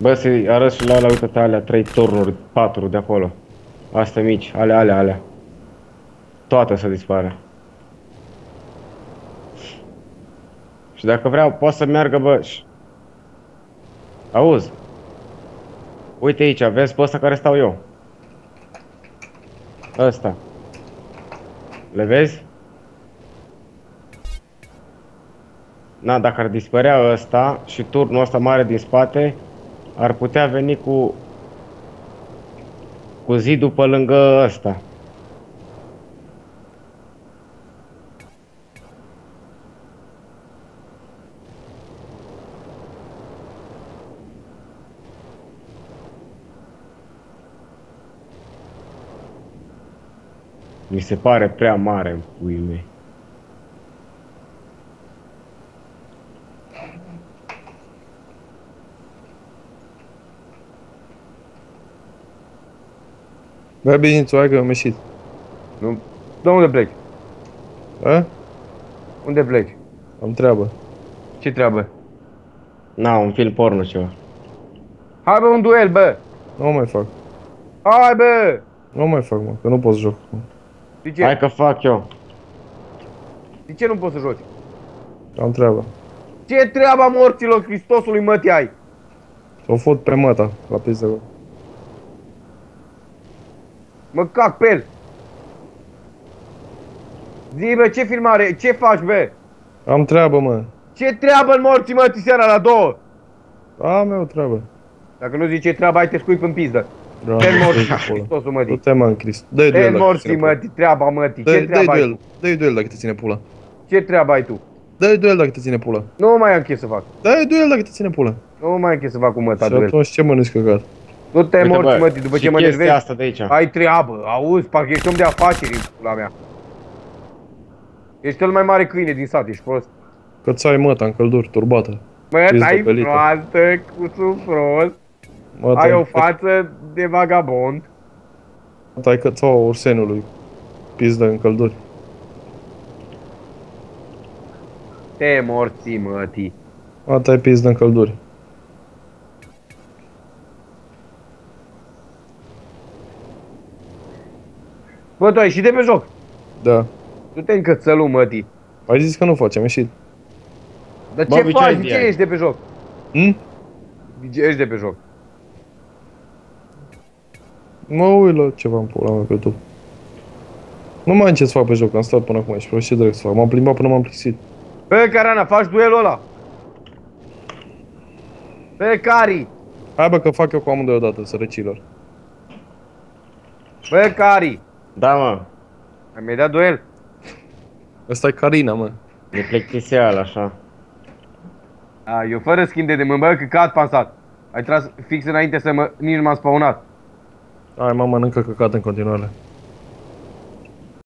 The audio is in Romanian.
Bă, să-i arăt și la ăla, uite-te alea, 3 turnuri, 4 de acolo. Astea mici, alea. Toate să dispară. Și dacă vreau, poate să meargă, bă, auzi? Uite aici, vezi pe ăsta care stau eu? Ăsta. Le vezi? Na, dacă ar dispărea ăsta și turnul ăsta mare din spate, ar putea veni cu zidul pe lângă ăsta. Mi se pare prea mare în puii mei. Bă, bine, hai că am ieșit. Nu. De unde pleci? A? Unde pleci? Am treabă. Ce treabă? Na, un film porno ceva. Hai bă, un duel, bă! Nu mai fac. Hai bă! Nu mai fac, mă, că nu pot să joc. De ce? Hai că fac eu. De ce nu poți să joci? Am treabă. Ce treaba morților Hristosului mătii ai? O fut pe măta, la pizza. Mă cac pe el! Zi bă, ce filmare? Ce faci bă? Am treabă, mă. Ce treabă în morții mătii seara la 2? Am eu treabă. Dacă nu zici ce treabă, hai te scuip în pizdă. Da, Te-n morții du-te acolo. Hristosul mătii. Du-te, mă, în Crist. Dă-i duel Te-n dacă te morții ține pula. mătii, treaba mătii. Ce treabă ai tu? Dă-i duel dacă te ține pula. Ce treabă ai tu? Dă-i duel dacă te ține pula. Nu mai am ce să fac. Dă-i duel dacă te ține pula. Nu mai am ce să fac cu măta Și duel. atunci ce mănânci căcat? Nu te Uite, morți bă, mătii, după și ce mă chestia nervezi. asta de aici. Ai treabă, auzi, parcă ești om de afaceri, la mea. Ești cel mai mare câine din sat, ești prost. Că-ți ai măta în călduri, turbată. Mă, Pizdă ai pelită. proastă, cu prost. Măta Ai o față de vagabond. ai cățaua ursenului. Pizdă în călduri. Te morții, mătii. Măta ai pizdă în călduri. Bă, tu ai ieșit de pe joc. Da. Du-te în cățălul, mătii. Ai zis că nu facem, ieșit. Dar Bă, ce Viciu, faci? ai De ce idee. ești de pe joc? De ce ești de pe joc? Mă uit la ceva în pula mea pe YouTube. Nu mai am ce să fac pe joc, am stat până acum și vreau ce drept să fac. M-am plimbat până m-am plictisit. Bă, Carana, faci duelul ăla. Bă, Cari. Hai bă că fac eu cu amândoi odată, sărăcilor. Bă, Cari. Da, mă. Ai mai dat duel? Ăsta e Carina, mă. E plictiseală, așa. A, eu fără schimb de demân, bă, căcat pansat. Ai tras fix înainte să nici nu m-am spawnat. Hai mă, mănâncă căcat în continuare.